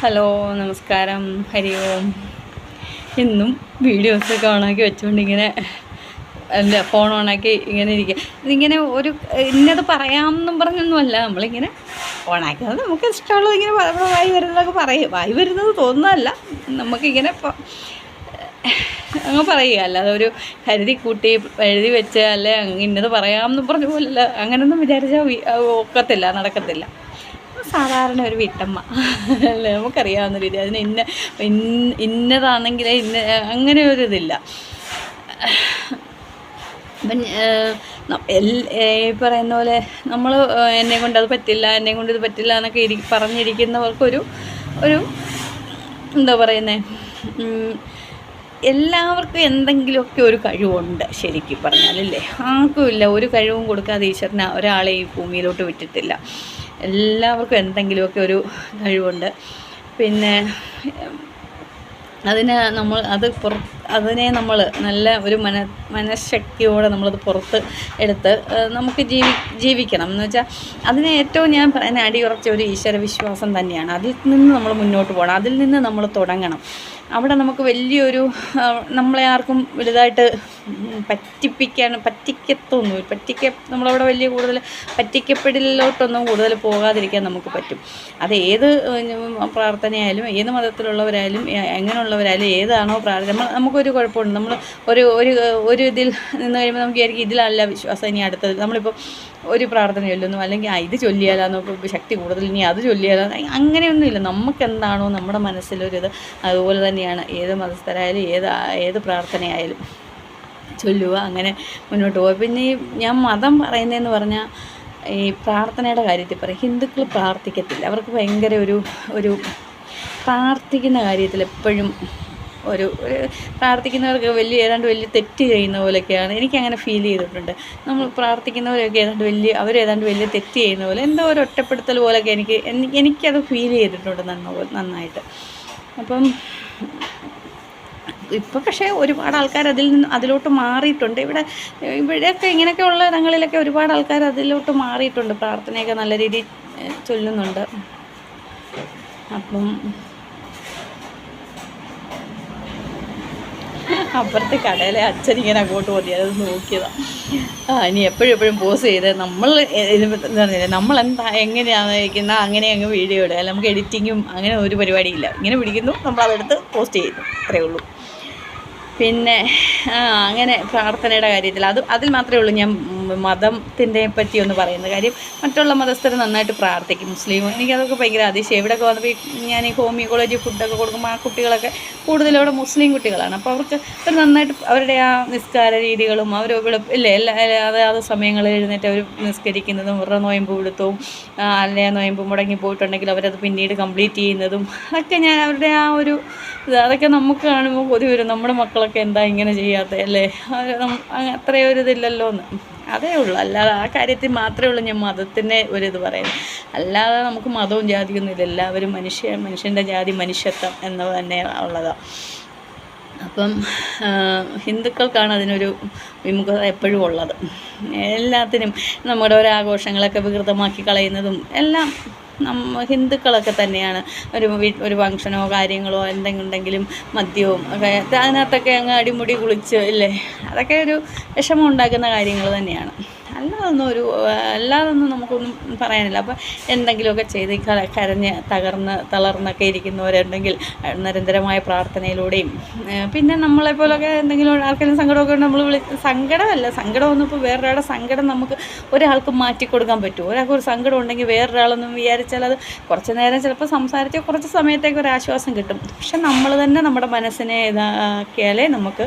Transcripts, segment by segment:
Hello നമസ്കാരം, ഹരി ഓം. ഇന്നും വീഡിയോസൊക്കെ ഓണാക്കി വെച്ചുകൊണ്ടിങ്ങനെ അല്ല ഫോൺ ഓണാക്കി ഇങ്ങനെ ഇരിക്കുക. ഇതിങ്ങനെ ഒരു ഇന്നത് പറയാമെന്നും പറഞ്ഞൊന്നുമല്ല, നമ്മളിങ്ങനെ ഓണാക്കുന്നത് നമുക്ക് ഇഷ്ടമുള്ളത് ഇങ്ങനെ വായി വരുന്നതൊക്കെ പറയും. വായി വരുന്നത് തോന്നുന്നതല്ല, നമുക്കിങ്ങനെ അങ്ങ് പറയുക. അല്ലാതെ ഒരു കരുതി കൂട്ടി എഴുതി വെച്ച് അല്ലെ ഇന്നത് പറയാമെന്നും പറഞ്ഞ പോലല്ല, അങ്ങനെയൊന്നും വിചാരിച്ചാൽ ഒക്കത്തില്ല, നടക്കത്തില്ല. സാധാരണ ഒരു വീട്ടമ്മ അല്ലേ, നമുക്കറിയാവുന്ന രീതി. അതിന് ഇന്നതാണെങ്കിൽ അങ്ങനെ ഒരു ഇതില്ല. അപ്പം പറയുന്ന പോലെ നമ്മൾ എന്നെ കൊണ്ട് അത് പറ്റില്ല, എന്നെ കൊണ്ട് ഇത് പറ്റില്ല എന്നൊക്കെ പറഞ്ഞിരിക്കുന്നവർക്കൊരു എന്താ പറയുന്നത്, എല്ലാവർക്കും എന്തെങ്കിലുമൊക്കെ ഒരു കഴിവുണ്ട്. ശരിക്കും പറഞ്ഞാലല്ലേ, ആർക്കുമില്ല ഒരു കഴിവും കൊടുക്കാതെ ഈശ്വരനെ ഒരാളെ ഈ ഭൂമിയിലോട്ട് വിട്ടിട്ടില്ല. എല്ലാവർക്കും എന്തെങ്കിലുമൊക്കെ ഒരു കഴിവുണ്ട്. പിന്നെ അതിനെ നമ്മൾ നല്ല ഒരു മനഃശക്തിയോടെ നമ്മളത് പുറത്ത് എടുത്ത് നമുക്ക് ജീവിക്കണം എന്ന് വെച്ചാൽ അതിനെ ഏറ്റവും ഞാൻ പറയുന്ന അടിയുറച്ച ഒരു ഈശ്വര വിശ്വാസം തന്നെയാണ്. അതിൽ നിന്ന് നമ്മൾ മുന്നോട്ട് പോകണം, അതിൽ നിന്ന് നമ്മൾ തുടങ്ങണം. അവിടെ നമുക്ക് വലിയൊരു നമ്മളെ ആർക്കും വലുതായിട്ട് നമ്മളവിടെ വലിയ കൂടുതൽ പറ്റിക്കപ്പെടലിലോട്ടൊന്നും കൂടുതൽ പോകാതിരിക്കാൻ നമുക്ക് പറ്റും. അത് ഏത് പ്രാർത്ഥനയായാലും ഏത് മതത്തിലുള്ളവരായാലും എങ്ങനെയുള്ളവരായാലും ഏതാണോ പ്രാർത്ഥന, നമുക്കൊരു കുഴപ്പമുണ്ട്. നമ്മൾ ഒരു ഇതിൽ നിന്ന് കഴിയുമ്പോൾ നമുക്ക് വിചാരിക്കും ഇതിലല്ല വിശ്വാസം, ഇനി അടുത്തത് നമ്മളിപ്പോൾ ഒരു പ്രാർത്ഥന ചൊല്ലുന്നു, അല്ലെങ്കിൽ ഇത് ചൊല്ലിയാലാന്നോ ശക്തി കൂടുതൽ, ഇനി അത് ചൊല്ലിയാലോ, അങ്ങനെയൊന്നുമില്ല. നമുക്കെന്താണോ നമ്മുടെ മനസ്സിലൊരിത്, അതുപോലെ തന്നെയാണ് ഏത് മതസ്ഥരായാലും ഏത് പ്രാർത്ഥനയായാലും ചൊല്ലുക, അങ്ങനെ മുന്നോട്ട് പോകുക. പിന്നെ ഈ ഞാൻ മതം പറയുന്നതെന്ന് പറഞ്ഞാൽ ഈ പ്രാർത്ഥനയുടെ കാര്യത്തിൽ പറയും, ഹിന്ദുക്കൾ പ്രാർത്ഥിക്കത്തില്ല. അവർക്ക് ഭയങ്കര ഒരു പ്രാർത്ഥിക്കുന്ന കാര്യത്തിൽ എപ്പോഴും ഒരു പ്രാർത്ഥിക്കുന്നവർക്ക് ഏതാണ്ട് വലിയ തെറ്റ് ചെയ്യുന്ന പോലെയൊക്കെയാണ് എനിക്കങ്ങനെ ഫീൽ ചെയ്തിട്ടുണ്ട്. നമ്മൾ പ്രാർത്ഥിക്കുന്നവരൊക്കെ ഏതാണ്ട് വലിയ തെറ്റ് ചെയ്യുന്ന പോലെ, എന്തോ ഒരു ഒറ്റപ്പെടുത്തൽ പോലെയൊക്കെ എനിക്കത് ഫീൽ ചെയ്തിട്ടുണ്ട് നന്നായിട്ട്. അപ്പം ഇപ്പോൾ പക്ഷേ ഒരുപാട് ആൾക്കാർ അതിലോട്ട് മാറിയിട്ടുണ്ട്. ഇവിടെയൊക്കെ ഇങ്ങനെയൊക്കെ ഉള്ള ഇടങ്ങളിലൊക്കെ ഒരുപാട് ആൾക്കാർ അതിലോട്ട് മാറിയിട്ടുണ്ട്, പ്രാർത്ഥനയൊക്കെ നല്ല രീതിയിൽ ചൊല്ലുന്നുണ്ട്. അപ്പം അപ്പുറത്തെ കടയിലെ അച്ഛനിങ്ങനെ അങ്ങോട്ട് പോയി അത് നോക്കിയതാണ്. ഇനി എപ്പോഴും പോസ് ചെയ്ത് നമ്മളെന്താ എങ്ങനെയാണ് ഇരിക്കുന്നത് അങ്ങനെ അങ്ങ് വീഡിയോ ഇടുക. നമുക്ക് എഡിറ്റിങ്ങും അങ്ങനെ ഒരു പരിപാടിയില്ല. ഇങ്ങനെ പിടിക്കുന്നു, നമ്മളതെടുത്ത് പോസ്റ്റ് ചെയ്യുന്നു, അത്രയേ ഉള്ളൂ. പിന്നെ അങ്ങനെ പ്രാർത്ഥനയുടെ കാര്യത്തിൽ അതിൽ മാത്രമേ ഉള്ളൂ ഞാൻ മതത്തിൻ്റെ പറ്റി ഒന്ന് പറയുന്നത്. കാര്യം മറ്റുള്ള മതസ്ഥർ നന്നായിട്ട് പ്രാർത്ഥിക്കും. മുസ്ലിം എനിക്കതൊക്കെ ഭയങ്കര അതിശയം. ഇവിടെയൊക്കെ വന്നപ്പോൾ ഞാൻ ഈ ഹോമിയോ കോളേജിൽ ഫുഡൊക്കെ കൊടുക്കുമ്പോൾ ആ കുട്ടികളൊക്കെ കൂടുതലവിടെ മുസ്ലിം കുട്ടികളാണ്. അപ്പോൾ അവർക്ക് നന്നായിട്ട് അവരുടെ ആ നിസ്കാര രീതികളും അതാത് സമയങ്ങളിൽ എഴുന്നേറ്റ് അവർ നിസ്കരിക്കുന്നതും അവരുടെ നൊയമ്പ് പിടുത്തവും അല്ലെ നൊയമ്പ് മുടങ്ങി പോയിട്ടുണ്ടെങ്കിൽ അവരത് പിന്നീട് കംപ്ലീറ്റ് ചെയ്യുന്നതും അതൊക്കെ ഞാൻ അവരുടെ ആ ഒരു അതൊക്കെ നമുക്ക് കാണുമ്പോൾ കൊതി വരും. നമ്മുടെ മക്കളൊക്കെ എന്താ ഇങ്ങനെ ചെയ്യാത്തത് അല്ലേ, അത്രയും ഒരിതില്ലല്ലോ എന്ന്. അതേ ഉള്ളൂ, അല്ലാതെ ആ കാര്യത്തിൽ മാത്രമേ ഉള്ളൂ ഞാൻ മതത്തിൻ്റെ ഒരിത് പറയുന്നത്. അല്ലാതെ നമുക്ക് മതവും ജാതിയൊന്നും ഇല്ല. എല്ലാവരും മനുഷ്യൻ്റെ ജാതി മനുഷ്യത്വം എന്ന് തന്നെ ഉള്ളതാണ്. അപ്പം ഹിന്ദുക്കൾക്കാണ് അതിനൊരു വിമുഖത എപ്പോഴും ഉള്ളത്. എല്ലാത്തിനും നമ്മുടെ ഒരാഘോഷങ്ങളൊക്കെ വികൃതമാക്കി കളയുന്നതും എല്ലാം ഹിന്ദുക്കളൊക്കെ തന്നെയാണ്. ഒരു ഫംഗ്ഷനോ കാര്യങ്ങളോ എന്തെങ്കിലും ഉണ്ടെങ്കിലും മദ്യവും ഒക്കെ അതിനകത്തൊക്കെ അങ്ങ് അടിമുടി കുളിച്ച് ഇല്ലേ, അതൊക്കെ ഒരു വിഷമം ഉണ്ടാക്കുന്ന കാര്യങ്ങൾ തന്നെയാണ്. അല്ലാതൊന്നും നമുക്കൊന്നും പറയാനില്ല. അപ്പോൾ എന്തെങ്കിലുമൊക്കെ ചെയ്ത് കരഞ്ഞ് തളർന്നൊക്കെ ഇരിക്കുന്നവരുണ്ടെങ്കിൽ നിരന്തരമായ പ്രാർത്ഥനയിലൂടെയും പിന്നെ നമ്മളെപ്പോലൊക്കെ എന്തെങ്കിലും ആർക്കെങ്കിലും സങ്കടമൊക്കെ ഉണ്ട്, സങ്കടമൊന്നും ഇപ്പോൾ വേറൊരാളുടെ സങ്കടം നമുക്ക് ഒരാൾക്ക് മാറ്റിക്കൊടുക്കാൻ പറ്റുമോ? ഒരാൾക്ക് ഒരു സങ്കടം ഉണ്ടെങ്കിൽ വേറൊരാളൊന്നും വിചാരിച്ചാൽ അത് കുറച്ച് നേരം ചിലപ്പോൾ സംസാരിച്ച് കുറച്ച് സമയത്തേക്ക് ഒരു ആശ്വാസം കിട്ടും. പക്ഷെ നമ്മൾ തന്നെ നമ്മുടെ മനസ്സിനെ ഇതാക്കിയാലേ നമുക്ക്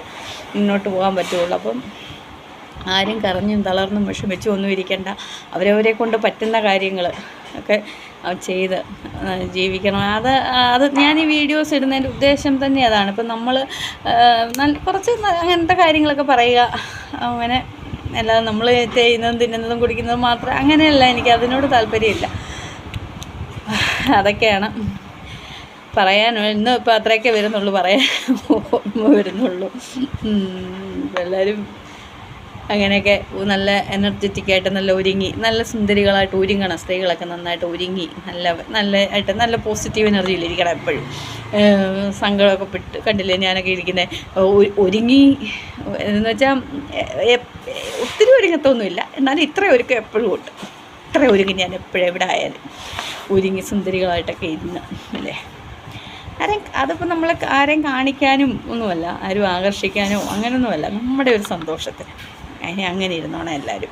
മുന്നോട്ട് പോകാൻ പറ്റുള്ളൂ. അപ്പം ആരും കരഞ്ഞും തളർന്നും വിഷമിച്ചും ഒന്നും ഇരിക്കേണ്ട. അവരവരെ കൊണ്ട് പറ്റുന്ന കാര്യങ്ങൾ ഒക്കെ ചെയ്ത് ജീവിക്കണം. അത് ഞാൻ ഈ വീഡിയോസ് ഇടുന്നതിൻ്റെ ഉദ്ദേശം തന്നെ അതാണ്. ഇപ്പം നമ്മൾ കുറച്ച് അങ്ങനത്തെ കാര്യങ്ങളൊക്കെ പറയുക, അങ്ങനെ അല്ലാതെ നമ്മൾ ചെയ്യുന്നതും തിന്നുന്നതും കുടിക്കുന്നതും മാത്രം അങ്ങനെയല്ല. എനിക്ക് അതിനോട് താല്പര്യമില്ല. അതൊക്കെയാണ് ഇന്ന് ഇപ്പോൾ അത്രയൊക്കെ വരുന്നുള്ളൂ, പറയാൻ വരുന്നുള്ളൂ. എല്ലാവരും അങ്ങനെയൊക്കെ നല്ല എനർജറ്റിക്കായിട്ട് നല്ല ഒരുങ്ങി നല്ല സുന്ദരികളായിട്ട് ഒരുങ്ങണം. സ്ത്രീകളൊക്കെ നന്നായിട്ട് ഒരുങ്ങി നല്ലതായിട്ട് നല്ല പോസിറ്റീവ് എനർജിയിലിരിക്കണം എപ്പോഴും. സങ്കടമൊക്കെ പെട്ട് കണ്ടില്ലേ ഞാനൊക്കെ ഇരിക്കുന്നത് ഒരുങ്ങി എന്ന് വെച്ചാൽ ഒത്തിരി ഒരുങ്ങത്തൊന്നുമില്ല, എന്നാലും ഇത്ര ഒരുക്കം എപ്പോഴും ഉണ്ട്. ഇത്ര ഒരുങ്ങി ഞാൻ എപ്പോഴും എവിടെ ആയാലും ഒരുങ്ങി സുന്ദരികളായിട്ടൊക്കെ ഇരുന്ന് അല്ലേ. അതിപ്പോൾ നമ്മൾ ആരെയും കാണിക്കാനും ഒന്നുമല്ല, ആരും ആകർഷിക്കാനോ അങ്ങനെയൊന്നുമല്ല, നമ്മുടെ ഒരു സന്തോഷത്തിന്. അങ്ങനെ ഇരുന്നോണം എല്ലാവരും.